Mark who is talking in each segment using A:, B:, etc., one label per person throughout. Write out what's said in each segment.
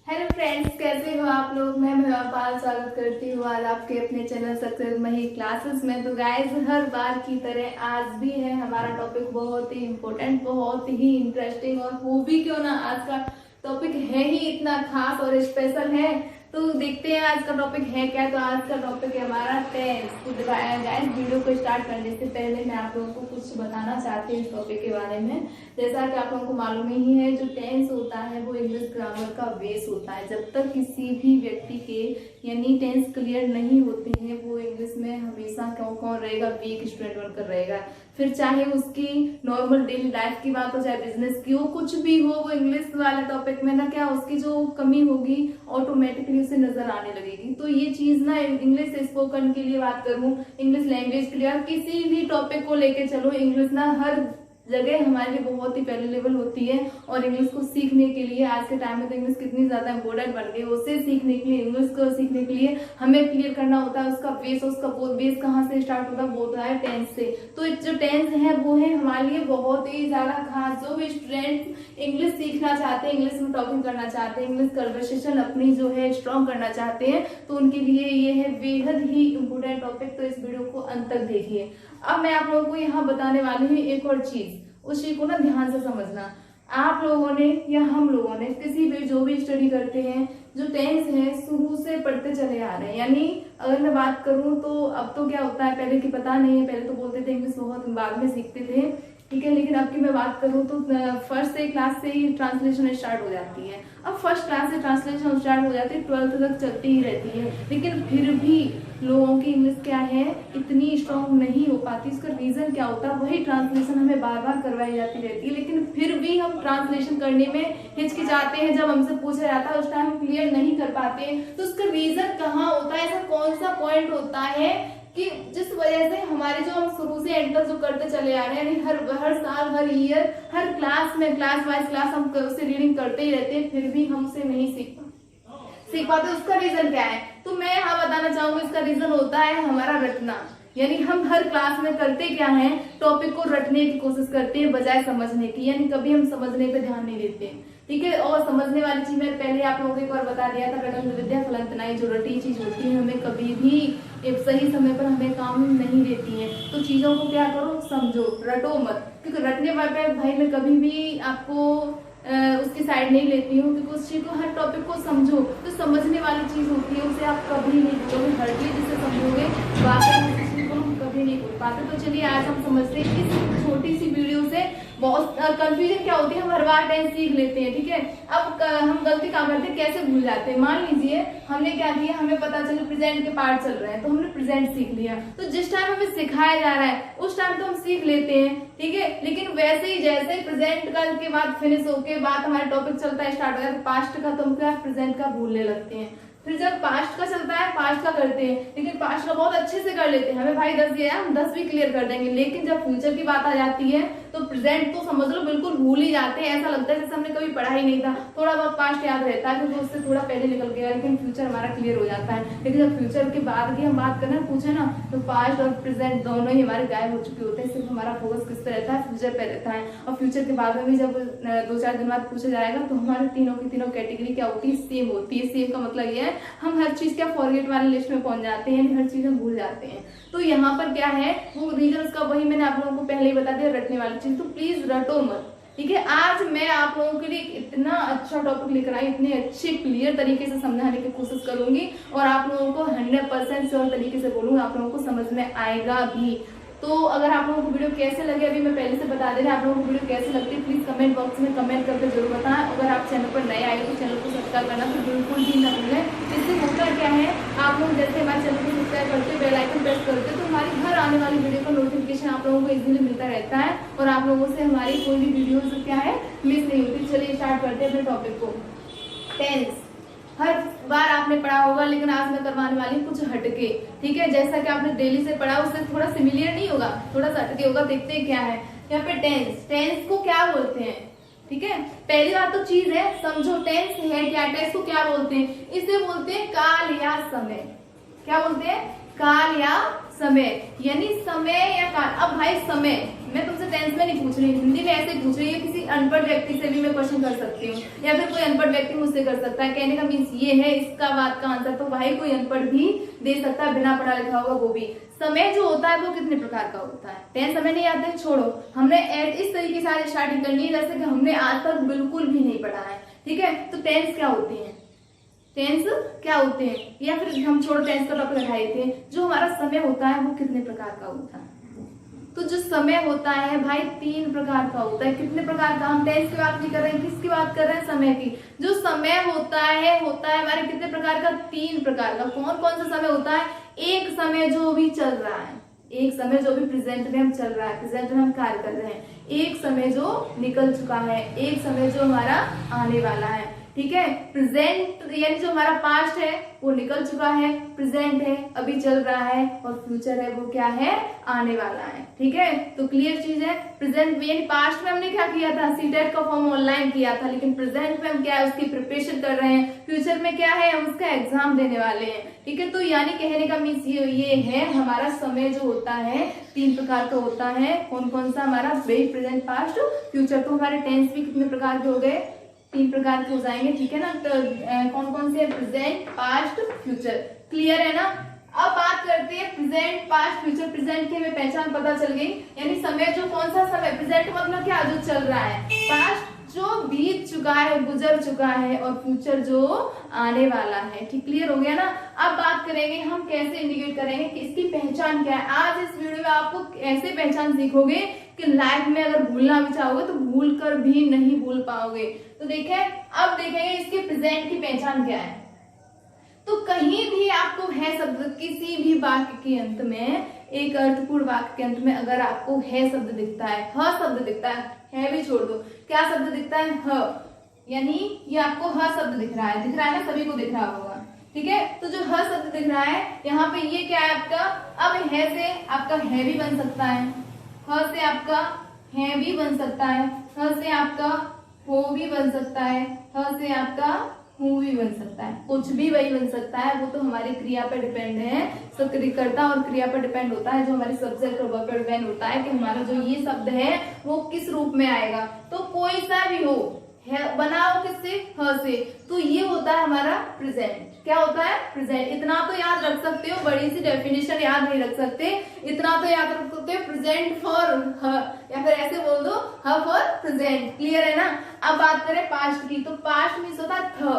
A: Hello friends, कैसे हो आप लोग। मैं महिमापाल स्वागत करती हूँ आज आपके अपने चैनल सक्सेस मही क्लासेस में। तो गाइस, हर बार की तरह आज भी है हमारा टॉपिक बहुत ही इम्पोर्टेंट, बहुत ही इंटरेस्टिंग, और वो भी क्यों ना, आज का टॉपिक है ही इतना खास और स्पेशल है। तो देखते हैं आज का टॉपिक है क्या। तो आज का टॉपिक है हमारा टेंस। तो गाइस, वीडियो को स्टार्ट करने से पहले मैं आप लोगों को कुछ बताना चाहती हूँ इस टॉपिक के बारे में। जैसा कि आप लोगों को मालूम ही है, जो टेंस होता है वो इंग्लिश ग्रामर का बेस होता है। जब तक किसी भी व्यक्ति के यानी टेंस क्लियर नहीं होते हैं, वो इंग्लिश में हमेशा कौन रहेगा, वीक स्टूडेंट बनकर रहेगा। फिर चाहे उसकी नॉर्मल डेली लाइफ की बात हो, चाहे बिजनेस की हो, कुछ भी हो, वो इंग्लिश वाले टॉपिक में ना क्या उसकी जो कमी होगी ऑटोमेटिकली उसे नजर आने लगेगी। तो ये चीज ना, इंग्लिश स्पोकन के लिए बात करूं, इंग्लिश लैंग्वेज के लिए, किसी भी टॉपिक को लेके चलो, इंग्लिश ना हर जगह हमारे लिए बहुत ही पहले लेवल होती है। और इंग्लिश को सीखने के लिए आज के टाइम में तो इंग्लिश कितनी ज्यादा इम्पोर्टेंट बन गई है। उसे सीखने के लिए, इंग्लिश को सीखने के लिए हमें क्लियर करना होता है उसका बेस। उसका बेस कहाँ से स्टार्ट होता है, वो होता है टेंस से। तो जो टेंस है वो है हमारे लिए बहुत ही ज्यादा खास। जो भी स्टूडेंट इंग्लिश सीखना चाहते हैं, इंग्लिश में टॉकिंग करना चाहते हैं, इंग्लिश कन्वर्सेशन अपनी जो है स्ट्रॉन्ग करना चाहते हैं, तो उनके लिए ये है बेहद ही इम्पोर्टेंट टॉपिक। तो इस वीडियो को अंत तक देखिए। अब मैं आप लोगों को यहाँ बताने वाली हूँ एक और चीज, उस चीज को ना ध्यान से समझना। आप लोगों ने या हम लोगों ने किसी भी जो भी स्टडी करते हैं, जो टेंस है शुरू से पढ़ते चले आ रहे हैं। यानी अगर मैं बात करूं तो अब तो क्या होता है, पहले की पता नहीं है, पहले तो बोलते थे इंग्लिश बहुत बाद में सीखते थे, ठीक है। लेकिन अब की मैं बात करूं तो फर्स्ट से क्लास से ही ट्रांसलेशन स्टार्ट हो जाती है। अब फर्स्ट क्लास से ट्रांसलेशन स्टार्ट हो जाती है, 12th तक चलती ही रहती है। लेकिन फिर भी लोगों की इंग्लिश क्या है, इतनी स्ट्रांग नहीं हो पाती। इसका रीजन क्या होता है, वही ट्रांसलेशन हमें बार बार करवाई जाती रहती है, लेकिन फिर भी हम ट्रांसलेशन करने में हिचकिचाते हैं। जब हमसे पूछा जाता है उस टाइम क्लियर नहीं कर पाते। तो उसका रीजन कहाँ होता है, ऐसा कौन सा पॉइंट होता है कि जिस वजह से हमारे जो हम शुरू से एंड तक जो करते चले आ रहे हैं, यानी हर साल, हर ईयर, हर क्लास में, क्लास वाइज क्लास हम उससे रीडिंग करते ही रहते हैं, फिर भी हमसे नहीं सीख पाते। उसका रीजन क्या है, तो मैं यहाँ बताना चाहूंगी। इसका रीजन होता है हमारा रटना। यानी हम हर क्लास में करते क्या है, टॉपिक को रटने की कोशिश करते हैं बजाय समझने की। यानी कभी हम समझने पे ध्यान नहीं देते, ठीक है। और समझने वाली चीज मैंने पहले आप लोगों को एक बार बता दिया था, रटन विद्या फलंत नहीं। जो रटी चीज होती है हमें कभी भी एक सही समय पर हमें काम नहीं देती है। तो चीजों को क्या करो, समझो, रटो मत। क्योंकि रटने वाले भाई मैं कभी भी आपको उसकी साइड नहीं लेती हूँ, क्योंकि उस चीज को, हर टॉपिक को समझो। जो समझने वाली चीज होती है उसे आप कभी नहीं बोलोगे, हर चीज जिसे समझोगे वाकई में उस चीज को हम कभी नहीं बोल पाते। तो चलिए आज हम समझते हैं इस छोटी सी वीडियो से बहुत कंफ्यूजन क्या होती है। हम हर बार टेंस सीख लेते हैं, ठीक है। अब हम गलती काम करते हैं, कैसे भूल जाते हैं। मान लीजिए हमने क्या किया, हमें पता चला प्रेजेंट के पार्ट चल रहे हैं, तो हमने प्रेजेंट सीख लिया। तो जिस टाइम हमें सिखाया जा रहा है उस टाइम तो हम सीख लेते हैं, ठीक है। लेकिन वैसे ही जैसे प्रेजेंट का के बाद फिनिश होके बाद हमारा टॉपिक चलता है, स्टार्ट हो जाता है पास्ट का, तो हम क्या प्रेजेंट का भूलने लगते हैं। फिर जब पास्ट का चलता है, पास्ट का करते हैं, लेकिन पास्ट का बहुत अच्छे से कर लेते हैं। हमें भाई 10 दिया है, हम 10 भी क्लियर कर देंगे। लेकिन जब फ्यूचर की बात आ जाती है तो प्रेजेंट तो समझ लो बिल्कुल भूल ही जाते हैं। ऐसा लगता है जैसे हमने कभी पढ़ा ही नहीं था। थोड़ा बहुत पास्ट याद रहता है क्योंकि उससे थोड़ा पहले निकल गया, लेकिन फ्यूचर हमारा क्लियर हो जाता है। लेकिन जब फ्यूचर के बाद की हम बात करना पूछे ना, तो पास्ट और प्रेजेंट दोनों ही हमारे गायब हो चुके होते हैं। सिर्फ हमारा फोकस किस पे रहता है, फ्यूचर पे रहता है। और फ्यूचर के बाद में भी जब 2-4 दिन बाद पूछा जाएगा तो हमारे तीनों की तीनों कैटेगरी क्या होती है, सेम होती है। सेम का मतलब ये है हम हर चीज क्या फॉरगेट वाले लिस्ट में पहुंच जाते हैं, हर चीज हम भूल जाते हैं। तो यहाँ पर क्या है, वो रीजन का वही मैंने आप लोगों को पहले ही बता दिया, रटने वाली चीज। तो प्लीज रटो मत, ठीक है। आज मैं आप लोगों के लिए इतना अच्छा टॉपिक लेकर आई, इतने अच्छे क्लियर तरीके से समझाने की कोशिश करूंगी, और आप लोगों को 100% श्योर तरीके से बोलूंगी, आप लोगों को समझ में आएगा भी। तो अगर आप लोगों को वीडियो कैसे लगे, अभी मैं पहले से बता दे रही, आप लोगों को वीडियो कैसे लगती है प्लीज कमेंट बॉक्स में कमेंट करके जरूर बताएं। अगर आप चैनल पर नए आए तो चैनल को सब्सक्राइब करना तो बिल्कुल भी ना भूलें। इससे होता क्या है, आप लोग जैसे हमारे चैनल को सब्सक्राइब करते, बेल आइकन प्रेस करते, तो हमारी हर आने वाली वीडियो का नोटिफिकेशन आप लोगों को इजीली मिलता रहता है, और आप लोगों से हमारी कोई भी वीडियो क्या है मिस नहीं होती। चलिए स्टार्ट करते हैं अपने टॉपिक को। टेंस हर बार आपने पढ़ा होगा, लेकिन आज मैं करवाने वाली हूँ कुछ हटके, ठीक है। जैसा कि आपने डेली से पढ़ा उससे थोड़ा सिमिलर नहीं होगा, थोड़ा सा हटके होगा। देखते हैं क्या है यहाँ पे। टेंस, टेंस को क्या बोलते हैं, ठीक है। पहली बात तो चीज है समझो, टेंस है क्या, टेंस को क्या बोलते हैं। इसे बोलते हैं काल या समय। क्या बोलते हैं, काल या समय, यानी समय या काल। अब भाई समय मैं तुमसे टेंस में नहीं पूछ रही, हिंदी में ऐसे पूछ रही है, किसी अनपढ़ व्यक्ति से भी मैं क्वेश्चन कर सकती हूँ, या फिर कोई अनपढ़ व्यक्ति मुझसे कर सकता है। कहने का मीन्स ये है इसका बात का आंसर, तो भाई कोई अनपढ़ भी दे सकता है, बिना पढ़ा लिखा होगा वो भी। समय जो होता है वो कितने प्रकार का होता है? टेंस हमें नहीं आता है, छोड़ो, हमने इस तरीके से आज स्टार्टिंग करनी है जैसे कि हमने आज तक बिल्कुल भी नहीं पढ़ा है, ठीक है। तो टेंस क्या होते हैं, टेंस क्या होते हैं, या फिर हम छोड़ो टेंस का टॉपिक हटाए थे। जो हमारा समय होता है वो कितने प्रकार का होता है? तो जो समय होता है भाई 3 प्रकार का होता है। कितने प्रकार का? हम टेंस की बात नहीं कर रहे हैं, किसकी बात कर रहे हैं? समय की। जो समय होता है हमारे कितने प्रकार का? 3 प्रकार का। कौन कौन सा समय होता है? एक समय जो भी चल रहा है, एक समय जो भी प्रेजेंट में हम चल रहा है, प्रेजेंट में हम कार्य कर रहे हैं, एक समय जो निकल चुका है, एक समय जो हमारा आने वाला है, ठीक है। प्रेजेंट यानी जो हमारा पास्ट है वो निकल चुका है, प्रेजेंट है अभी चल रहा है, और फ्यूचर है वो क्या है? आने वाला है, ठीक है। तो क्लियर चीज है। प्रेजेंट में यानी पास्ट में हमने क्या किया था? सीटेट का फॉर्म ऑनलाइन किया था, लेकिन प्रेजेंट में हम क्या है उसकी प्रिपरेशन कर रहे हैं, फ्यूचर में क्या है हम उसका एग्जाम देने वाले हैं, ठीक है। तो यानी कहने का मीन्स ये है हमारा समय जो होता है 3 प्रकार का होता है। कौन कौन सा? हमारा प्रेजेंट, पास्ट, फ्यूचर। तो हमारे टेंस भी कितने प्रकार के हो गए? 3 प्रकार के हो जाएंगे, ठीक है ना। तो कौन कौन से? Present, past, future. क्लियर है ना। अब बात करते हैं प्रेजेंट, पास्ट, फ्यूचर। प्रेजेंट की हमें पहचान पता चल गई, यानी समय जो कौन सा समय? प्रेजेंट मतलब क्या? जो चल रहा है। पास्ट जो बीत चुका है, गुजर चुका है, और फ्यूचर जो आने वाला है, ठीक। क्लियर हो गया ना। अब बात करेंगे हम कैसे इंडिकेट करेंगे कि इसकी पहचान क्या है। आज इस वीडियो में आपको ऐसे पहचान सीखोगे कि लाइफ में अगर भूलना भी चाहोगे तो भूल कर भी नहीं भूल पाओगे। तो देखें, अब देखेंगे इसके प्रेजेंट की पहचान क्या है। तो कहीं भी आपको है शब्द, किसी भी वाक्य के अंत में, एक अर्थपूर्ण वाक्य के अंत में अगर आपको है शब्द दिखता है, ह शब्द दिखता है भी छोड़ दो, क्या शब्द दिखता है? ह, यानी ये आपको ह शब्द दिख रहा है ना, सभी को दिख रहा होगा, ठीक है। तो जो ह शब्द दिख रहा है यहाँ पे, ये क्या है आपका? अब है से आपका है भी बन सकता है, ह से आपका है भी बन सकता है, ह से आपका हो भी बन सकता है, ह से आपका हूँ भी बन सकता है, कुछ भी वही बन सकता है। वो तो हमारी क्रिया पर डिपेंड है, सब कर्ता और क्रिया पर डिपेंड होता है। जो हमारी सब्जेक्ट और वर्ब पर डिपेंड होता है कि हमारा जो ये शब्द है वो किस रूप में आएगा। तो कोई सा भी हो, है बनाओ किससे? ह से। तो ये होता है हमारा प्रेजेंट। क्या होता है? प्रेजेंट। इतना तो याद रख सकते हो, बड़ी सी डेफिनेशन याद नहीं रख सकते, इतना तो याद रख सकते हो, प्रेजेंट फॉर ह, या फिर ऐसे बोल दो ह फॉर प्रेजेंट। क्लियर है ना। अब बात करें पास्ट की, तो पास्ट मीन्स होता है थ।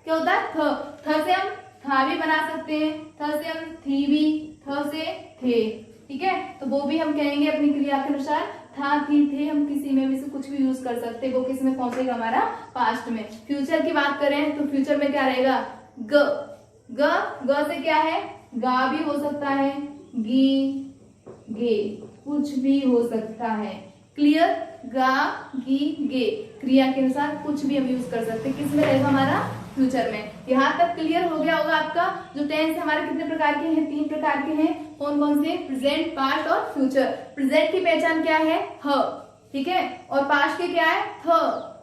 A: क्या होता है? थ। थ से हम था भी बना सकते हैं, थ से हम थी भी, थ से थे, ठीक है। तो वो भी हम कहेंगे अपनी क्रिया के अनुसार, था, थी, थे, हम किसी में भी से कुछ भी यूज कर सकते हैं। वो किस में पहुंचेगा? हमारा पास्ट में। फ्यूचर की बात करें तो फ्यूचर में क्या रहेगा? ग। ग से क्या है? गा भी हो सकता है, गी, गे, कुछ भी हो सकता है। क्लियर। गा, गी, गे, क्रिया के अनुसार कुछ भी हम यूज कर सकते हैं। किस में रहेगा? हमारा फ्यूचर में। यहाँ तक क्लियर हो गया होगा आपका। जो टेंस हमारे कितने प्रकार के हैं? 3 प्रकार के हैं। कौन कौन से? प्रेजेंट, पास्ट और फ्यूचर। प्रेजेंट की पहचान क्या है? ह, ठीक है। और पास्ट के क्या है? थ,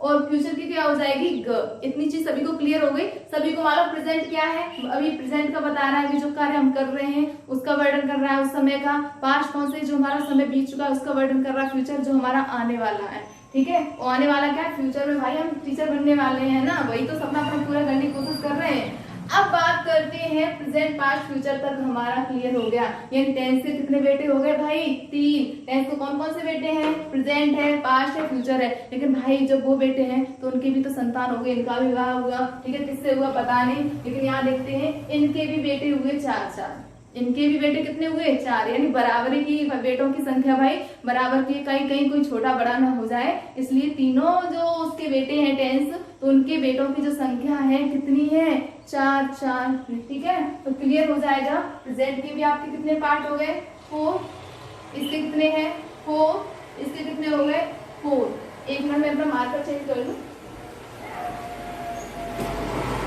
A: और फ्यूचर की क्या हो जाएगी? ग। इतनी चीज सभी को क्लियर हो गई। सभी को मालूम प्रेजेंट क्या है? अभी प्रेजेंट का बता रहा है कि जो कार्य हम कर रहे हैं उसका वर्णन कर रहा है उस समय का। पास्ट कौन से? जो हमारा समय बीत चुका है उसका वर्णन कर रहा है। फ्यूचर जो हमारा आने वाला है, ठीक है। और आने वाला क्या है? फ्यूचर में भाई हम टीचर बनने वाले हैं ना, वही तो सपना अपना पूरा करने की कोशिश कर रहे हैं। अब बात करते हैं प्रेजेंट, पास्ट, फ्यूचर तक हमारा क्लियर हो गया। यानी टेंस के कितने बेटे हो गए भाई? 3। टेंस को कौन कौन से बेटे हैं? प्रेजेंट है, पास्ट है, फ्यूचर है। लेकिन भाई जब वो बेटे हैं तो उनके भी तो संतान हो गए, इनका भी विवाह हुआ, ठीक है। किससे हुआ पता नहीं, लेकिन यहाँ देखते हैं इनके भी बेटे हुए 4। इनके भी बेटे कितने हुए? 4। यानी बराबरी की बेटों की संख्या भाई बराबर की, कहीं कहीं कोई छोटा बड़ा ना हो जाए, इसलिए तीनों जो उसके बेटे हैं टेंस, तो उनके बेटों की जो संख्या है कितनी है? 4, ठीक है। तो क्लियर हो जाएगा। प्रेजेंट के भी आपके कितने पार्ट हो गए? 4। इसके कितने हैं? 4। इसके कितने हो गए? 4। एक मिनट में अपना मार्कर चेंज कर लूं,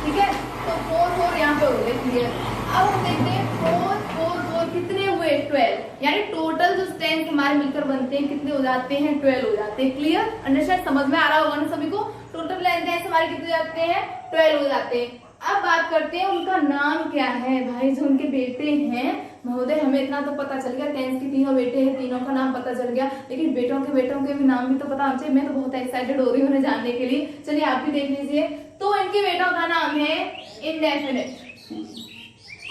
A: ठीक है। तो 4 यहाँ पे हो गए। क्लियर। अब हम देखते हैं 4 कितने हुए? 12। यानी टोटल जो टेंस हमारे मिलकर बनते हैं कितने हो जाते हैं? 12 हो जाते हैं। क्लियर। अंडरस्टैंड? समझ में आ रहा होगा ना सभी को। टोटल टेंस हमारे कितने हो जाते हैं? 12 हो जाते हैं। अब बात करते हैं उनका नाम क्या है भाई। जो उनके बेटे हैं महोदय हमें इतना तो पता चल गया, टेंस के तीनों बेटे हैं, तीनों का नाम पता चल गया, लेकिन बेटों के भी नाम भी तो पता होना चाहिए। मैं तो बहुत एक्साइटेड हो रही हूँ उन्हें जानने के लिए। चलिए आप भी देख लीजिए। तो इनके बेटों का नाम है indefinite,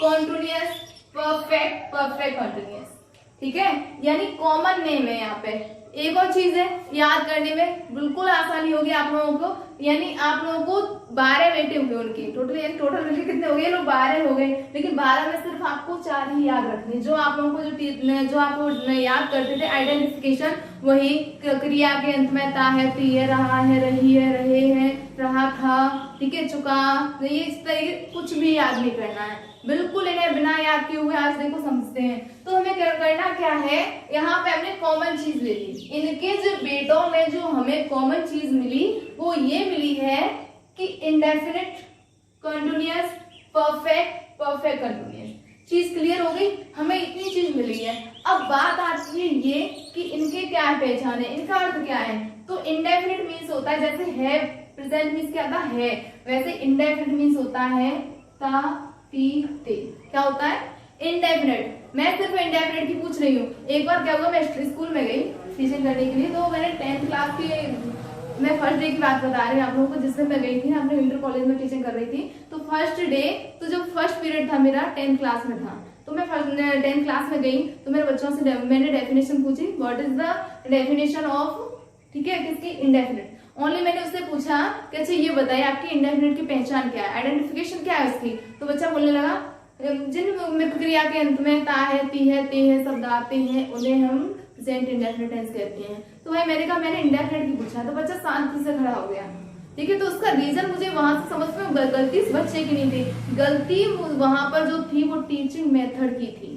A: continuous, perfect, perfect continuous. ठीक है, यानी कॉमन नेम है यहाँ पे। एक और चीज है याद करने में बिल्कुल आसानी होगी आप लोगों को, यानी आप लोगों को 12 बेटे होंगे उनके टोटल मिलकर कितने हो गए लोग, 12 हो गए, लेकिन 12 में सिर्फ आपको 4 ही याद रखने। जो आप लोगों को जो आपको याद करते थे आइडेंटिफिकेशन, वही क्रिया के अंत में ता है, ती है, रहा है, रही है, रहे हैं, रहा था, ठीक है, चुका, ये इस तरीके कुछ भी याद नहीं करना है, बिल्कुल इन्हें बिना याद किए हुए आज देखो समझते हैं। तो हमें करना क्या है, यहाँ पे हमने कॉमन चीज ले ली। इनके जो बेटों में जो हमें कॉमन चीज मिली वो ये मिली है कि indefinite, continuous, perfect, perfect continuous. चीज क्लियर हो गई, हमें इतनी चीज मिली है। अब बात आती है ये कि इनके क्या पहचान है, इनका अर्थ क्या है। तो इंडेफिनिट मीन्स होता है, जैसे है प्रेजेंट मीन्स क्या था है, वैसे इंडेफिनिट मीन्स होता है ता, ती, ते। क्या होता है इंडेफिनिट। मैं सिर्फ इंडेफिनिट की पूछ रही हूँ। एक बार क्या हुआ, मैं स्कूल में गई टीचिंग करने के लिए, तो मैंने 10th क्लास की, मैं फर्स्ट डे की बात बता रही हूँ आप लोगों को, जिसमें मैं गई थी, अपने इंटर कॉलेज में टीचिंग कर रही थी। तो फर्स्ट डे, तो जो फर्स्ट पीरियड था मेरा 10th क्लास में था, तो मैं 10th क्लास में गई, तो मेरे बच्चों से मैंने डेफिनेशन पूछी, what is the definition of, ठीक है, किसकी, इंडेफिनिट। ओनली मैंने उससे पूछा कि अच्छा ये बताइए आपकी इंडेफिनिट की पहचान क्या है, आइडेंटिफिकेशन क्या है उसकी। तो बच्चा बोलने लगा जिन क्रिया के अंत में ता है, ती है, ते है शब्द आते हैं उन्हें हम प्रेजेंट इंडेफिनिट टेंस कहते हैं। तो भाई मैंने कहा मैंने इंडेफिनिट की पूछा, तो बच्चा शांति से खड़ा हो गया। ठीक है, तो उसका रीजन मुझे वहां से समझ में, गलती इस बच्चे की नहीं थी, गलती वहां पर जो थी वो टीचिंग मेथड की थी।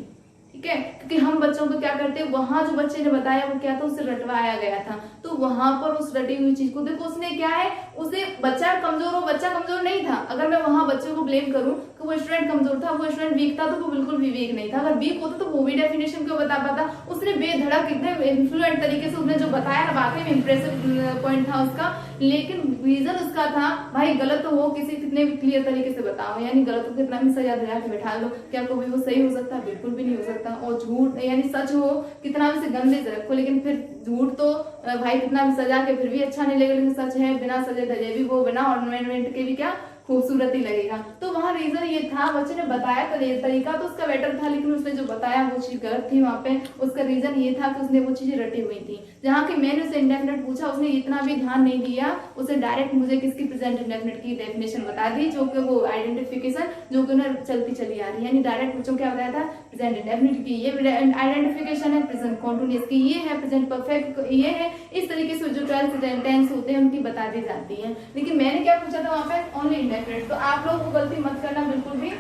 A: ठीक है, क्योंकि हम बच्चों को क्या करते हैं, वहां जो बच्चे ने बताया वो क्या था, उसे रटवाया गया था। तो वहां पर उस रटी हुई चीज को देखो, उसने क्या है, उसे बच्चा कमजोर हो, बच्चा कमजोर नहीं था। अगर मैं वहां बच्चे को ब्लेम करूं कि वो स्टूडेंट कमजोर था, वो स्टूडेंट वीक था, तो वो बिल्कुल भी वीक नहीं था। अगर वीक होता तो वो भी डेफिनेशन क्यों बता पाता। उसने बेधड़क एकदम इन्फ्लुएंट तरीके से उसने जो बताया ना, वाकई में इंप्रेसिव पॉइंट था उसका, लेकिन रीजन उसका था भाई गलत हो किसी कितने भी क्लियर तरीके से बताओ, यानी गलत को कितना भी सजा दिला के बैठा लो, क्या कभी वो सही हो सकता है, बिल्कुल भी नहीं हो सकता। और झूठ यानी सच हो कितना भी से गंदे से रखो, लेकिन फिर झूठ तो भाई कितना भी सजा के फिर भी अच्छा नहीं लगेगा, लेकिन सच है बिना सजे धजे भी, वो बिना ऑर्नामेंट के भी क्या खूबसूरत ही लगेगा। तो वहां रीजन ये था, बच्चे ने बताया तरीका तो उसका बेटर था, लेकिन उसने जो बताया वो चीज गलत थी। वहां पे उसका रीजन ये था कि उसने वो चीजें रटी हुई थी। जहाँ की मैंने उसे इंडेफिनिट पूछा, उसने इतना भी ध्यान नहीं दिया, उसे डायरेक्ट मुझे किसकी प्रेजेंट इंडेफिनिट की डेफिनेशन बता दी, जो कि वो आइडेंटिफिकेशन जो कि उन्हें चलती चली आ रही है, यानी डायरेक्ट बच्चों क्या बताया था, प्रेजेंट इंडेफिनिट की ये आइडेंटिफिकेशन है, प्रेजेंट कॉन्टिन्यूअस की ये है, प्रेजेंट परफेक्ट ये है। इस तरीके से जो 12th टेंस होते हैं उनकी बता दी जाती है। लेकिन मैंने क्या पूछा था वहां पे, ओनली इंडेफिनिट। तो आप लोग वो गलती मत करना बिल्कुल भी।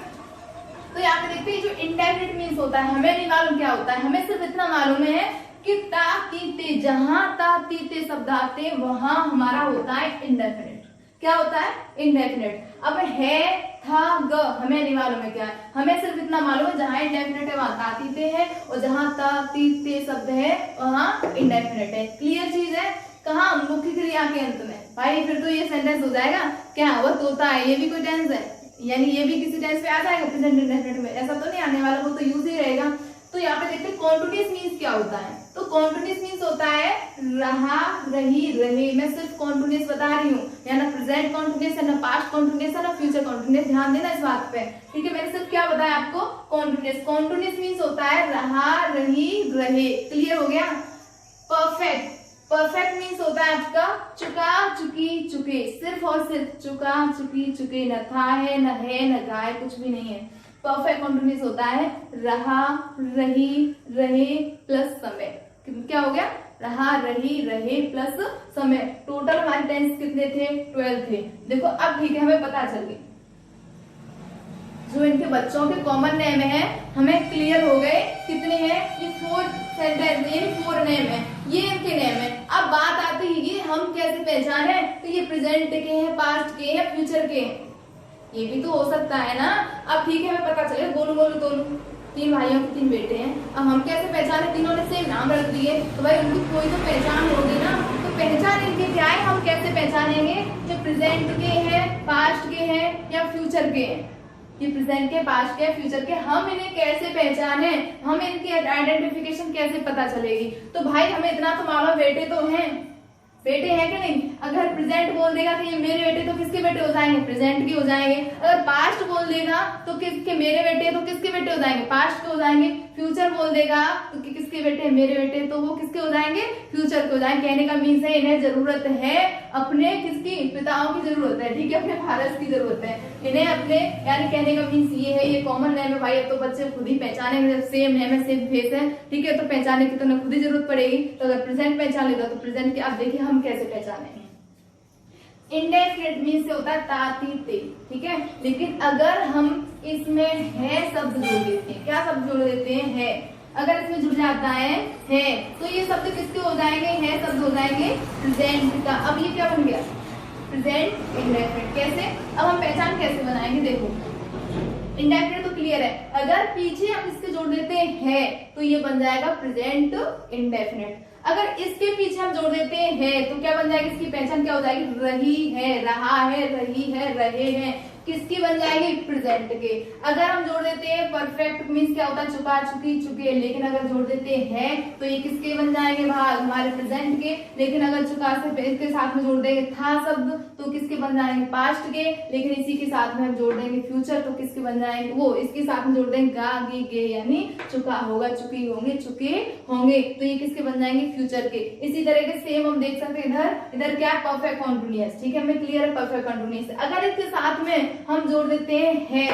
A: तो यहाँ पे देखते हैं जो इंडेफिनिट मीन्स होता है, हमें नहीं मालूम क्या होता है, हमें सिर्फ इतना मालूम है कि ता, ती, ते, जहां ता, ती, ते शब्द आते वहां हमारा होता है इंडेफिनिट। क्या होता है इंडेफिनिट। अब है, था, ग हमें नहीं मालूम है क्या है, हमें सिर्फ इतना मालूम है जहां इंडेफिनिट है वहां ता, ती, ते है, और जहां ता, ती, ते शब्द है वहां इंडेफिनिट है। क्लियर चीज है। कहा मुख्य क्रिया के अंत में, भाई फिर तो ये सेंटेंस हो जाएगा क्या, वो तोता है, ये भी कोई टेंस है, यानी ये भी किसी टेंस पे आ जाएगा प्रेजेंट इंडेफिनिट में, ऐसा तो नहीं आने वाला, वो तो यूज ही रहेगा। तो यहाँ पे देखते हैं कॉन्टिन्यूअस मीन्स क्या होता है। तो कॉन्टिन्यूअस मीन्स होता है रहा, रही, रहे। मैं सिर्फ कॉन्टिन्यूअस बता रही हूँ, या ना प्रेजेंट कॉन्टिन्यूअस है, ना पास्ट कॉन्टिन्यूअस है, ना फ्यूचर कॉन्टिन्यूअस, ध्यान देना इस बात पे। ठीक है, मैंने सिर्फ क्या बताया आपको, कॉन्टिन्यूअस। कॉन्टिन्यूअस मीन्स होता है रहा, रही, रहे। क्लियर हो गया। परफेक्ट, परफेक्ट मीन्स होता है आपका चुका, चुकी, चुके, सिर्फ और सिर्फ चुका, चुकी, चुके, न था है, न है, न गाय, कुछ भी नहीं है। परफेक्ट कॉन्टिन्यूअस होता है रहा, रही, रहे प्लस समय। क्या हो गया, रहा, रही, रहे प्लस समय। टोटल हमारे टेंस कितने थे, 12 थे। देखो अब ठीक है, हमें पता चल गई जो इनके बच्चों के कॉमन नेम है, हमें क्लियर हो गए कितने हैं, ये 4 सेंटेंस, ये 4 नेम है, ये इनके नेम है। अब बात आती है ये हम कैसे पहचाने, तो ये प्रेजेंट के हैं, पास्ट के हैं, फ्यूचर के हैं, ये भी तो हो सकता है ना। अब ठीक है, हमें पता चले दोनों 3 भाइयों के 3 बेटे हैं। अब हम कैसे पहचाने, तीनों ने सेम नाम रख दिए, तो भाई उनकी कोई तो पहचान होगी ना। तो पहचान इनकी क्या है, हम कैसे पहचानेंगे कि प्रेजेंट के हैं, पास्ट के हैं या फ्यूचर के हैं। ये प्रेजेंट के, पास्ट के, फ्यूचर के, हम इन्हें कैसे पहचाने, हम इनकी आइडेंटिफिकेशन कैसे पता चलेगी। तो भाई हमें इतना तो मालूम, बेटे तो हैं, बेटे हैं कि नहीं। अगर प्रेजेंट बोल देगा कि ये मेरे बेटे, तो किसके बेटे हो जाएंगे, प्रेजेंट के हो जाएंगे। अगर पास्ट बोल देगा तो किसके, मेरे बेटे, तो किसके बेटे हो जाएंगे, पास्ट के हो जाएंगे। फ्यूचर बोल देगा तो किसके बेटे, मेरे बेटे, तो वो किसके हो जाएंगे, फ्यूचर के हो जाएंगे। कहने का मीन्स है इन्हें जरूरत है अपने किसकी, पिताओं की जरूरत है, ठीक है, अपने फादर्स की जरूरत है इन्हें अपने, यानी कहने का मीन्स ये है, ये कॉमन नेम है भाई। अब तो बच्चे खुद ही पहचाने, सेम नेम है, सेम फेस है, ठीक है, तो पहचाने की तो उन्हें खुद ही जरूरत पड़ेगी। तो अगर प्रेजेंट पहचान लेगा तो प्रेजेंट के, अब देखिए हम कैसे पहचानेंगे। इंडेफिनिट मीन्स से होता है ता, ती, ते, ठीक है। लेकिन अगर हम इसमें है शब्द जोड़ देते हैं, क्या शब्द जोड़ देते हैं, है, अगर इसमें जुड़ जाता है, तो ये शब्द किसके हो जाएंगे, है शब्द हो जाएंगे प्रेजेंट का। अब ये क्या बन गया, प्रेजेंट इंडेफिनिट। कैसे, अब हम पहचान कैसे बनाएंगे, देखो इंडेफिनिट तो क्लियर है, अगर पीछे हम इसके जोड़ देते हैं तो ये बन जाएगा प्रेजेंट इंडेफिनिट। अगर इसके पीछे हम जोड़ देते हैं तो क्या बन जाएगी, इसकी पहचान क्या हो जाएगी, रही है, रहा है, रही है, रहे हैं, किसकी बन जाएगी, प्रेजेंट के। अगर हम जोड़ देते हैं परफेक्ट मीन्स क्या होता है, चुका, चुकी, चुके। लेकिन अगर जोड़ देते हैं तो ये किसके बन जाएंगे भाग, हमारे प्रेजेंट के। लेकिन अगर चुका से इसके साथ में जोड़ देंगे था शब्द तो किसके बन जाएंगे, पास्ट के। लेकिन इसी के साथ में हम जोड़ देंगे फ्यूचर तो किसके बन जाएंगे, वो इसके साथ में जोड़ देंगे गा, गी, गे, यानी चुका होगा, चुकी होंगे, चुके होंगे, तो ये किसके बन जाएंगे, फ्यूचर के। इसी तरह के सेम हम देख सकते हैं इधर क्या, परफेक्ट कॉन्टिन्यूअस, ठीक है, हमें क्लियर है परफेक्ट कॉन्टिन्यूअस। अगर इसके साथ में हम जोड़ देते हैं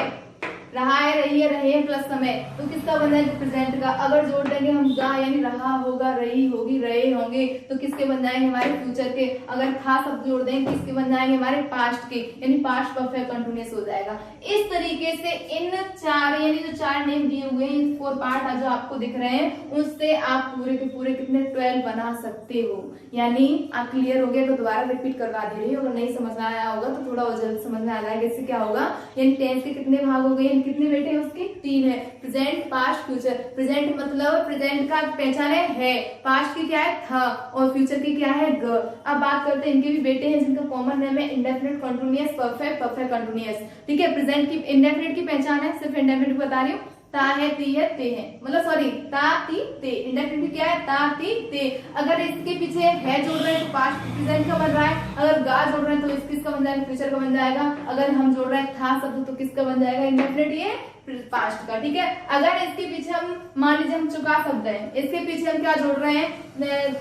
A: रहा है, रही है, रहे हैं प्लस समय, तो किसका बन जाएगा, प्रेजेंट का। अगर जोड़ देंगे हम गा, यानी रहा होगा, रही होगी, रहे होंगे, तो किसके बन जाएंगे, हमारे फ्यूचर के। अगर था शब्द जोड़ देंगे किसके बन जाएंगे, हमारे पास्ट के, यानी पास्ट परफेक्ट कंटिन्यूअस हो जाएगा। इस तरीके से इन चार, यानी जो चार नेम दिए हुए हैं, 4 पार्ट जो आपको दिख रहे हैं, उससे आप पूरे के पूरे कितने 12 बना सकते हो। यानी आप क्लियर हो गए तो दोबारा रिपीट करवा दे रही हो, अगर नहीं समझ में आया होगा तो थोड़ा और जल्द समझ में आ जाएगा। इससे क्या होगा, यानी टेंस के कितने भाग हो गए, कितने बेटे हैं उसके, 3 है, प्रेजेंट, पास्ट, फ्यूचर। प्रेजेंट मतलब प्रेजेंट का पहचान है, पास्ट की क्या है, था, और फ्यूचर की क्या है, ग। अब बात करते हैं इनके भी बेटे हैं जिनका कॉमन नेम है indefinite, continuous, perfect, perfect continuous, ठीक है। प्रेजेंट की, इंडेफिनिट की पहचान है, सिर्फ इंडेफिनिट बता रही हूँ, ता है, ती है, ते है, मतलब सॉरी ता, ती, ते। इंडेफिनिट क्या है, ता, ती, ते। अगर इसके पीछे है जोड़ रहे हैं तो पास्ट प्रेजेंट का बन रहा है, अगर गा जोड़ रहे हैं तो किसका बन जाएगा, फ्यूचर का बन जाएगा। अगर हम जोड़ रहे हैं था शब्द तो किसका बन जाएगा, इंडेफिनिट, ये पास्ट का, ठीक है। अगर इसके पीछे हम मान लीजिए हम चुका शब्द है, इसके पीछे हम क्या जोड़ रहे हैं,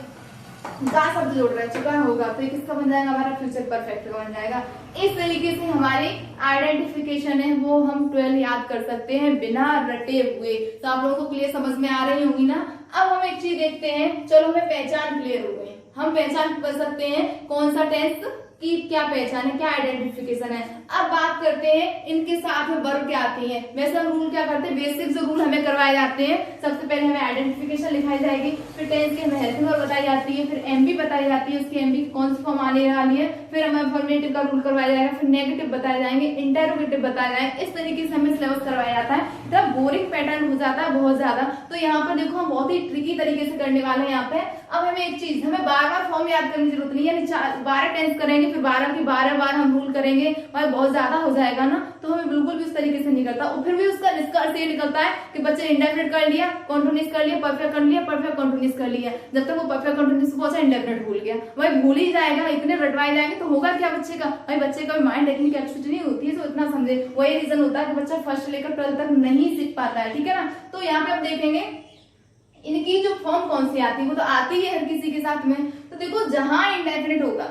A: गा शब्द जोड़ रहे हैं, चुका होगा, तो ये किसका बन जाएगा, हमारा फ्यूचर परफेक्ट का बन जाएगा। इस तरीके से हमारी आइडेंटिफिकेशन है वो हम 12 याद कर सकते हैं बिना रटे हुए। तो आप लोगों को क्लियर समझ में आ रही होंगी ना। अब हम एक चीज देखते हैं, चलो हमें पहचान क्लियर हो गई, हम पहचान कर सकते हैं कौन सा टेंस की क्या पहचान है, क्या आइडेंटिफिकेशन है। अब बात करते हैं इनके साथ में वर्ब क्या आती है। वैसे हम रूल क्या करते हैं, बेसिक जो रूल हमें करवाए जाते हैं, सबसे पहले हमें आइडेंटिफिकेशन लिखाई जाएगी, फिर टेंस की हमें हेल्पिंग वर्ब बताई जाती है, फिर एमबी बताई जाती है, उसकी एमबी कौन सी फॉर्म आने वाली है, फिर हमें अफर्मेटिव का रूल करवाया जाएगा, फिर नेगेटिव बताए जाएंगे, इंटरोगेटिव बताया जाएगा। इस तरीके से हमें सिलेबस करवाया जाता है। इतना बोरिंग पैटर्न हो जाता है बहुत ज्यादा, तो यहाँ पर देखो हम बहुत ही ट्रिकी तरीके से करने वाले हैं यहाँ पे। अब हमें एक चीज, हमें बार-बार फॉर्म याद करने की जरूरत नहीं है, 12 टेंस करेंगे फिर 12 की 12 बार हम रूल करेंगे और बहुत ज्यादा हो जाएगा ना, तो हमें बिल्कुल भी उस तरीके से नहीं करता। और फिर भी उसका निष्कर्ष ये निकलता है कि बच्चे इंडेफिनिट कर लिया, कॉन्टिन्यूअस कर लिया, परफेक्ट कर लिया, परफेक्ट कॉन्टिन्यूअस कर लिया, जब तक वो परफेक्ट कॉन्टिन्यूअस पहुंचा इंडेफिनिट भूल गया, वही भूल ही जाएगा। इतने रटवाए जाएंगे तो होगा क्या बच्चे का, भाई बच्चे का माइंड देखने की एक्टिविटी नहीं होती है, तो इतना समझे। वही रीजन होता है कि बच्चा फर्स्ट लेकर 12 तक नहीं सीख पाता है, ठीक है ना। तो यहाँ पे आप देखेंगे इनकी जो फॉर्म कौन सी आती है, वो तो आती है हर किसी के साथ में। तो देखो जहां इंडेफिनिट होगा,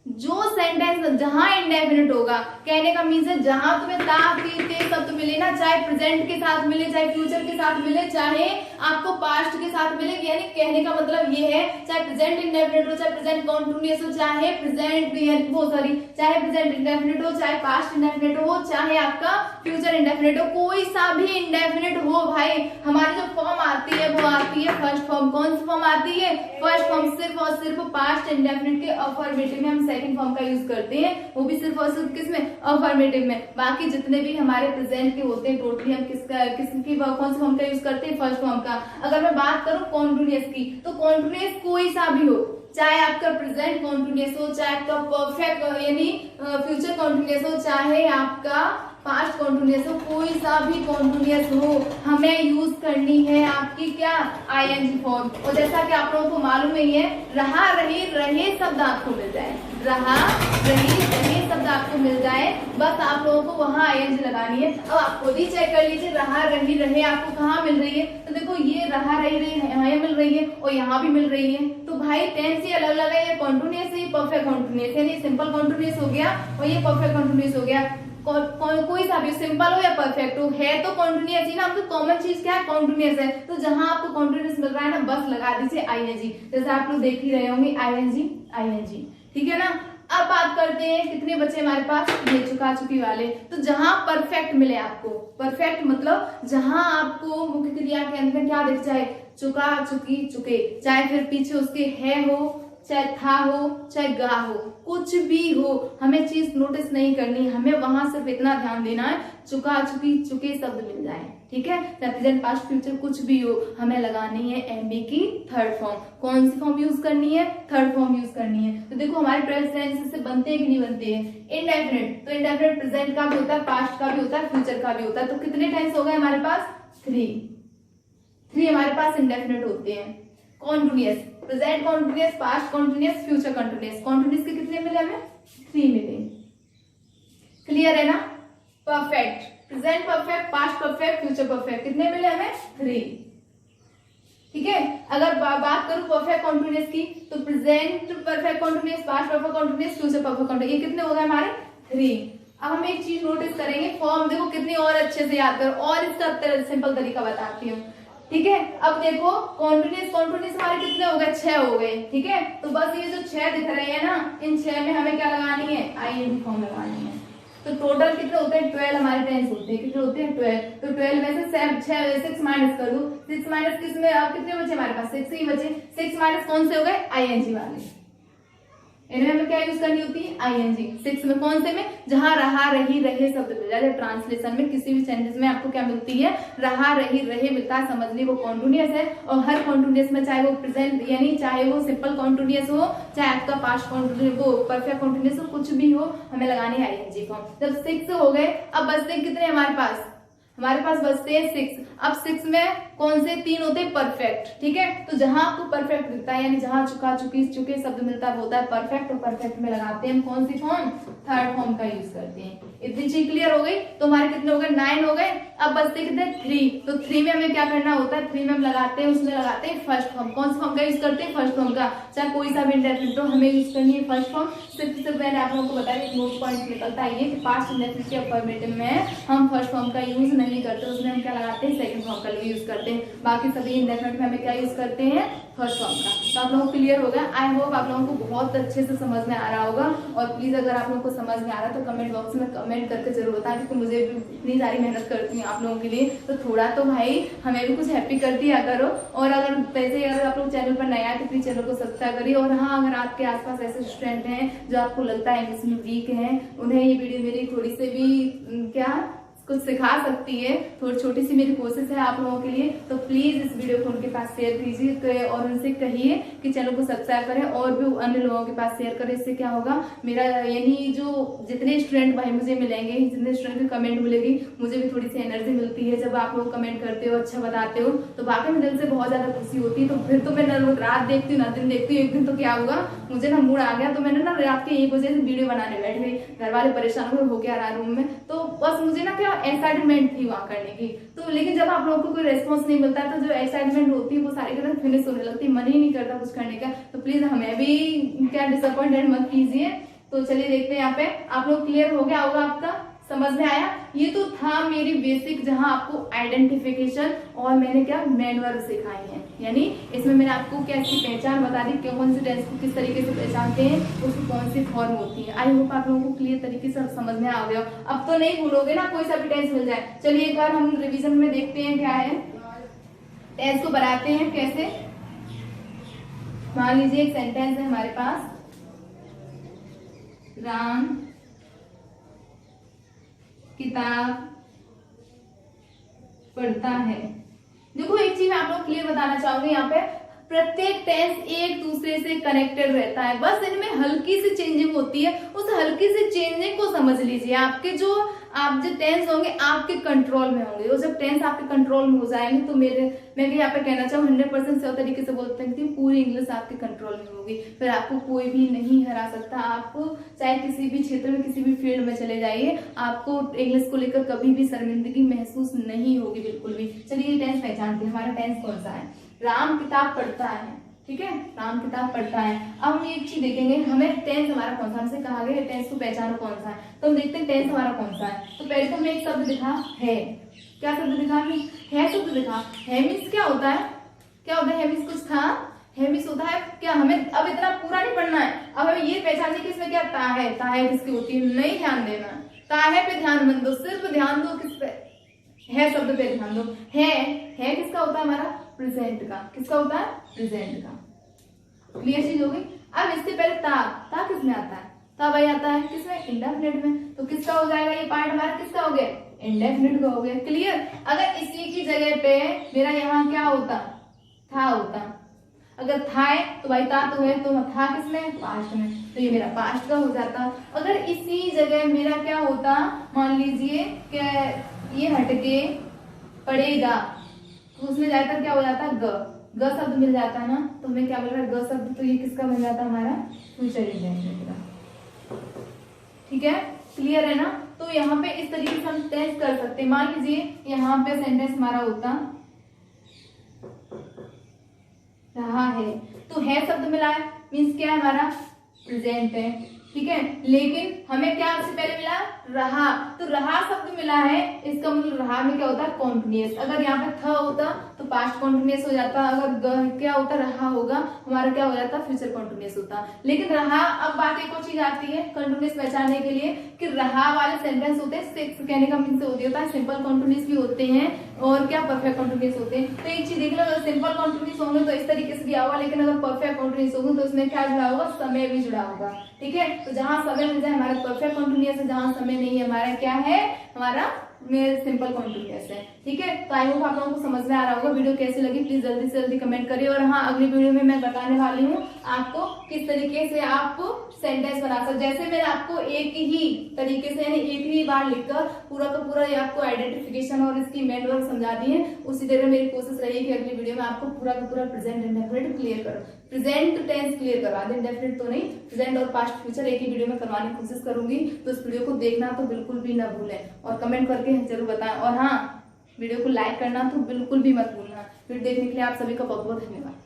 A: जो सेंटेंस जहां इंडेफिनिट होगा, कहने का मीन्स है जहां तुम्हें ता, ती, ते शब्द मिले ना, चाहे प्रेजेंट के साथ मिले, चाहे फ्यूचर के साथ मिले, चाहे आपको पास्ट के साथ मिले, यानी कहने का मतलब ये है चाहे प्रेजेंट इंडेफिनिट हो, चाहे प्रेजेंट कॉन्टिन्यूअस हो, चाहे प्रेजेंट वो सॉरी चाहे प्रेजेंट इंडेफिनिट हो, चाहे पास्ट इंडेफिनिट हो, चाहे आपका फ्यूचर इंडेफिनिट हो, कोई सा भी इंडेफिनिट हो भाई, हमारी जो फॉर्म आती है वो आती है फर्स्ट फॉर्म। कौन सी फॉर्म आती है, फर्स्ट फॉर्म। सिर्फ और सिर्फ पास्ट इंडेफिनिट के अफर्मेटिव में हम सेकंड फॉर्म का यूज करते हैं, वो भी सिर्फ और सिर्फ किसमें, अफर्मेटिव में। बाकी जितने भी हमारे प्रेजेंट के होते हैं टोटली हम किसकी कौन सी फॉर्म का यूज करते हैं, फर्स्ट फॉर्म का। अगर मैं बात करूं कॉन्टिन्यूअस की, तो कॉन्टिन्यूअस कोई सा भी हो, चाहे आपका प्रेजेंट कॉन्टिन्यूअस हो, चाहे आपका परफेक्ट यानी फ्यूचर कॉन्टिन्यूअस हो, चाहे आपका पास्ट कॉन्टिन्यूअस हो, कोई सा भी कॉन्टिन्यूअस हो, हमें यूज करनी है आपकी क्या आईएनजी फॉर्म। और जैसा कि आप लोगों को मालूम ही है, रहा रही रहे शब्द आपको मिल जाए, रहा रही रहे शब्द आपको मिल जाए, बस आप लोगों को वहां आईएनजी लगानी है। अब आप खुद ही चेक कर लीजिए, रहा रही रहे आपको कहाँ मिल रही है। तो देखो ये रहा रही रही यहाँ मिल रही है और यहाँ भी मिल रही है। तो भाई टेंस ही अलग अलग है, ये कॉन्टिन्यूअस है, ये परफेक्ट कॉन्टिन्यूअस है, ये सिंपल कॉन्टिन्यूअस हो गया और ये परफेक्ट कॉन्टिन्यूअस हो गया। कोई सा भी सिंपल हो या परफेक्ट हो, है तो कॉन्टिन्यूअस ही ना। आपको कॉमन चीज क्या है, कॉन्टिन्यूअस है। तो जहां आपको कॉन्टिन्यूअस मिल रहा है ना, बस लगा दीजिए आईएनजी। जैसे आप लोग देख ही रहे होंगे, आईएनजी आईएनजी, ठीक है ना। अब बात करते हैं कितने बचे हमारे पास, ये चुका चुकी वाले। तो जहां परफेक्ट मिले आपको, परफेक्ट मतलब जहां आपको मुख्य क्रिया के अंत में क्या दिख जाए, चुका चुकी चुके, चाहे फिर पीछे उसके है हो, चाहे था हो, चाहे गा हो, कुछ भी हो, हमें चीज नोटिस नहीं करनी, हमें वहां सिर्फ इतना ध्यान देना है, चुका चुकी चुके शब्द मिल जाए, ठीक है। प्रेजेंट पास्ट फ्यूचर कुछ भी हो, हमें लगानी है एमबी की थर्ड फॉर्म। कौन सी फॉर्म यूज करनी है, थर्ड फॉर्म यूज करनी है। तो देखो हमारे प्रेजेंट से बनते हैं कि नहीं बनते हैं, इंडेफिनिट। तो इंडेफिनिट प्रेजेंट का भी होता है, पास्ट का भी होता है, फ्यूचर का भी होता है। तो कितने टेंस हो गए हमारे पास, 3 हमारे पास इंडेफिनिट होते हैं। Continuous, present continuous, past continuous, future continuous. Continuous के कितने मिले हमें, 3 मिले। क्लियर है ना। Perfect, present perfect, past perfect, future perfect, कितने मिले हमें, 3, ठीक है। अगर बात करूं परफेक्ट कॉन्टिन्यूअस की, तो present perfect continuous, past perfect continuous, future perfect continuous, ये कितने हो गए हमारे, 3। अब हम एक चीज नोटिस करेंगे, फॉर्म देखो कितनी और अच्छे से याद करो, और इसका सिंपल तरीका बताती हूँ, ठीक है। अब देखो कॉन्टिन्यूअस हमारे कितने हो गए, 6 हो गए, ठीक है। तो बस ये जो 6 दिख रहे हैं ना, इन 6 में हमें क्या लगानी है, आईएनजी फॉर्म लगानी है। तो टोटल कितने होते हैं, 12 हमारे टेंस होते हैं। कितने होते हैं, 12। तो 12 में से 6 माइनस कर दो, 6 माइनस किसमें, अब कितने बचे हमारे पास, 6 ही बचे। 6 माइनस कौन से हो गए, आईएनजी वाले। इनमें हमें क्या यूज करनी होती है, आईएनजी। 6 में कौन से में, जहां रहा रही रहे शब्द मिल जाए। ट्रांसलेशन में किसी भी सेंटेंस में आपको क्या मिलती है, रहा रही रहे मिलता है, समझ ली वो कॉन्टिन्यूअस है। और हर कॉन्टिन्यूअस में चाहे वो प्रेजेंट यानी चाहे वो सिंपल कॉन्टिन्यूअस हो, चाहे आपका पास्ट कॉन्टिन्यूअस वो परफेक्ट कॉन्टिन्यूअस हो, कुछ भी हो, हमें लगानी है आईएनजी फॉर्म। जब 6 हो गए, अब बचते कितने हमारे पास बचते हैं 6। अब 6 में कौन से 3 होते हैं, परफेक्ट, ठीक है। तो जहां आपको परफेक्ट दिखता है, यानी जहां चुका चुकी चुके शब्द मिलता है, वो होता है परफेक्ट। और परफेक्ट में लगाते हैं हम कौन सी फॉर्म, थर्ड फॉर्म का यूज करते हैं। इतनी चीज क्लियर हो गई। तो हमारे कितने हो गए, 9 हो गए। अब बचते कितने, 3। तो 3 में हमें क्या करना होता है, 3 में हम लगाते हैं, उसमें लगाते हैं फर्स्ट फॉर्म। कौन सा फॉर्म का यूज करते हैं, फर्स्ट फॉर्म का। चाहे कोई सा भी इंडेफिनिट हो, हमें यूज करनी है फर्स्ट फॉर्म। सिर्फ मैंने आप लोगों को बताया, एक नोट पॉइंट निकलता है ये कि पास्ट इंडेफिनिट के अफर्मेटिव में हम फर्स्ट फॉर्म का यूज नहीं करते, उसमें हम क्या लगाते हैं, सेकंड फॉर्म का यूज करते हैं। बाकी सभी इंडेफिनिट में हमें क्या यूज करते हैं, फर्स्ट फॉर्म का। तो आप लोगों को क्लियर हो गया। आई होप आप लोगों को बहुत अच्छे से समझ में आ रहा होगा। और प्लीज अगर आप लोगों को समझ में आ रहा है तो कमेंट बॉक्स में कमेंट करके जरूर बताएं, क्योंकि मुझे भी इतनी सारी मेहनत करती हूँ आप लोगों के लिए, तो थोड़ा तो भाई हमें भी कुछ हैप्पी कर दिया करो। और अगर वैसे अगर आप लोग चैनल पर नया है तो प्लीज चैनल को सब्सक्राइब करिए। और हाँ, अगर आपके आसपास ऐसे स्टूडेंट हैं जो आपको लगता है इंग्लिश में वीक हैं, उन्हें ये वीडियो मेरी थोड़ी से भी क्या कुछ सिखा सकती है, थोड़ी छोटी सी मेरी कोशिश है आप लोगों के लिए। तो प्लीज इस वीडियो को उनके पास शेयर कीजिए और उनसे कहिए कि चैनल को सब्सक्राइब करें और भी अन्य लोगों के पास शेयर करें। इससे क्या होगा, मेरा यानी जो जितने स्टूडेंट भाई मुझे मिलेंगे, जितने स्टूडेंट की कमेंट मिलेगी, मुझे भी थोड़ी सी एनर्जी मिलती है। जब आप लोग कमेंट करते हो, अच्छा बताते हो, तो वाकई में दिल से बहुत ज्यादा खुशी होती है। तो फिर तो मैं न रात देखती हूँ ना दिन देखती हूँ। एक दिन तो क्या हुआ, मुझे ना मूड आ गया, तो मैंने ना रात के 1 बजे से वीडियो बनाने बैठ गई। घर वाले परेशान हो गया रहा रूम में, तो बस मुझे ना क्या एक्साइटमेंट थी वहां करने की। तो लेकिन जब आप लोगों को कोई रेस्पॉन्स नहीं मिलता तो जो एक्साइटमेंट होती है वो सारी के साथ फिनिश होने लगती है, मन ही नहीं करता कुछ करने का। तो प्लीज हमें भी क्या डिसअपॉइंटेड मत कीजिए। तो चलिए देखते हैं, यहाँ पे आप लोग क्लियर हो गया होगा, आपका समझ में आया। ये तो था मेरी बेसिक, जहां आपको आइडेंटिफिकेशन और मैंने क्या मेन वर्ब सिखाई है, यानी इसमें मैंने आपको क्या इसकी पहचान बता दी, कौन सी टेंस को किस तरीके से पहचानते हैं, उसकी कौन सी फॉर्म होती है। आई होप आप लोगों को क्लियर तरीके से समझ में आ गया। अब तो नहीं भूलोगे ना, कोई सा भी टेंस मिल जाए। चलिए एक बार हम रिविजन में देखते हैं क्या है, टेंस को बनाते हैं कैसे। मान लीजिए एक सेंटेंस है हमारे पास, राम किताब पढ़ता है। देखो एक चीज मैं आप लोग क्लियर बताना चाहूंगी यहाँ पे, प्रत्येक टेंस एक दूसरे से कनेक्टेड रहता है, बस इनमें हल्की सी चेंजिंग होती है। उस हल्की सी चेंजिंग को समझ लीजिए। आपके जो टेंस होंगे आपके कंट्रोल में होंगे, और जब टेंस आपके कंट्रोल में हो जाएंगे तो मैं यहाँ पे कहना चाहूँ 100% सही तरीके से बोल सकती हूँ, पूरी इंग्लिश आपके कंट्रोल में होगी, फिर आपको कोई भी नहीं हरा सकता। आप चाहे किसी भी क्षेत्र में किसी भी फील्ड में चले जाइए, आपको इंग्लिश को लेकर कभी भी शर्मिंदगी महसूस नहीं होगी, बिल्कुल भी। चलिए टेंस पहचानते हैं, हमारा टेंस कौन सा है। राम किताब पढ़ता है, ठीक है, राम किताब पढ़ता है। अब हम एक चीज देखेंगे, हमें टेंस हमारा कौन सा, हमसे कहा गया टेंस को पहचानो कौन सा है, तो हम देखते हैं टेंस हमारा कौन सा है। तो पहले तो हमने एक शब्द लिखा है, क्या शब्द लिखा है, शब्द लिखा है। मीन्स क्या होता है, क्या होता है, है मीन्स कुछ था, है मीन्स होता है क्या, हमें अब इतना पूरा नहीं पढ़ना है, अब हमें ये पहचानने की इसमें क्या ता है किसकी होती है, नहीं ध्यान देना, ता है पे ध्यान मत दो, सिर्फ ध्यान दो किस पे, है शब्द पे ध्यान दो। है किसका होता है, हमारा प्रेजेंट का, किसका होता है, प्रेजेंट का। क्लियर चीज हो गई। अब इससे पहले ता किसमें आता है, ता भाई आता है किसमें, इंडेफिनिट में, तो किसका हो जाएगा ये पार्ट हमारा, किसका हो गया, इंडेफिनिट का हो गया। क्लियर। अगर इसी की जगह पे मेरा यहाँ क्या होता, था होता, अगर था है तो भाई ता तो है, तो था किसमें, पास्ट में, तो ये मेरा पास्ट का हो जाता। अगर इसी जगह मेरा क्या होता, मान लीजिए कि ये हटके पड़ेगा, तो उसमें जाकर क्या हो जाता, ग शब्द मिल जाता है ना, तो हमें क्या मिल रहा है, ग शब्द, तो ये किसका बन जाता है, हमारा फ्यूचर इंडेफिनिट का। ठीक है, क्लियर है ना। तो यहाँ पे इस तरीके से हम टेंस कर सकते हैं। मान लीजिए यहाँ पे सेंटेंस हमारा होता रहा है, तो है शब्द मिला है, मीन्स क्या है, हमारा प्रेजेंट है, ठीक है। लेकिन हमें क्या उससे पहले मिला, रहा, तो रहा शब्द मिला है, इसका मतलब रहा में क्या होता है, कॉन्टिन्यूअस। अगर यहाँ पे था होता तो पास्ट कॉन्टिन्यूअस हो जाता, अगर क्या होता, रहा होगा, हमारा क्या हो जाता, फ्यूचर कॉन्टिन्यूअस होता। लेकिन रहा, अब बात एक और चीज आती है कॉन्टिन्यूअस पहचानने के लिए, कि रहा वाले सेंटेंस होते हैं, कहने का मीन्स होता है सिंपल कॉन्टिन्यूअस भी होते हैं और क्या परफेक्ट कॉन्टिन्यूअस होते हैं। तो एक चीज देख लो, अगर सिंपल कॉन्टिन्यूअस होंगे तो इस तरीके से दिया होगा, लेकिन अगर परफेक्ट कॉन्टिन्यूअस होंगे तो इसमें क्या जुड़ा होगा, समय भी जुड़ा होगा, ठीक है। तो जहां समय मिल जाए हमारा परफेक्ट कॉन्टिन्यूअस है, जहां समय नहीं है हमारा क्या है, हमारा सिंपल कॉन्टिन्यूअस है, ठीक है। तो आई होप आप लोगों को समझ में आ रहा होगा। वीडियो कैसी लगी प्लीज जल्दी से जल्दी कमेंट करिए। और हाँ, अगली वीडियो में मैं बताने वाली हूँ आपको किस तरीके से आप सेंटेंस बना सकते। जैसे मैंने आपको एक ही तरीके से यानी एक ही बार लिखकर पूरा का पूरा आपको आइडेंटिफिकेशन और इसकी मेन वर्क समझा दी है, उसी तरह मेरी कोशिश रहेगी कि अगली वीडियो में आपको पूरा का पूरा प्रेजेंट इंडेफिनिट क्लियर करो, प्रेजेंट टेंस क्लियर करवा दें, इंडेफिनिट तो नहीं, प्रेजेंट और पास्ट फ्यूचर एक ही वीडियो में करवाने की कोशिश करूंगी। तो इस वीडियो को देखना तो बिल्कुल भी ना भूलें और कमेंट करके जरूर बताएं। और हाँ, वीडियो को लाइक करना तो बिल्कुल भी मत भूलना। वीडियो देखने के लिए आप सभी का बहुत बहुत धन्यवाद।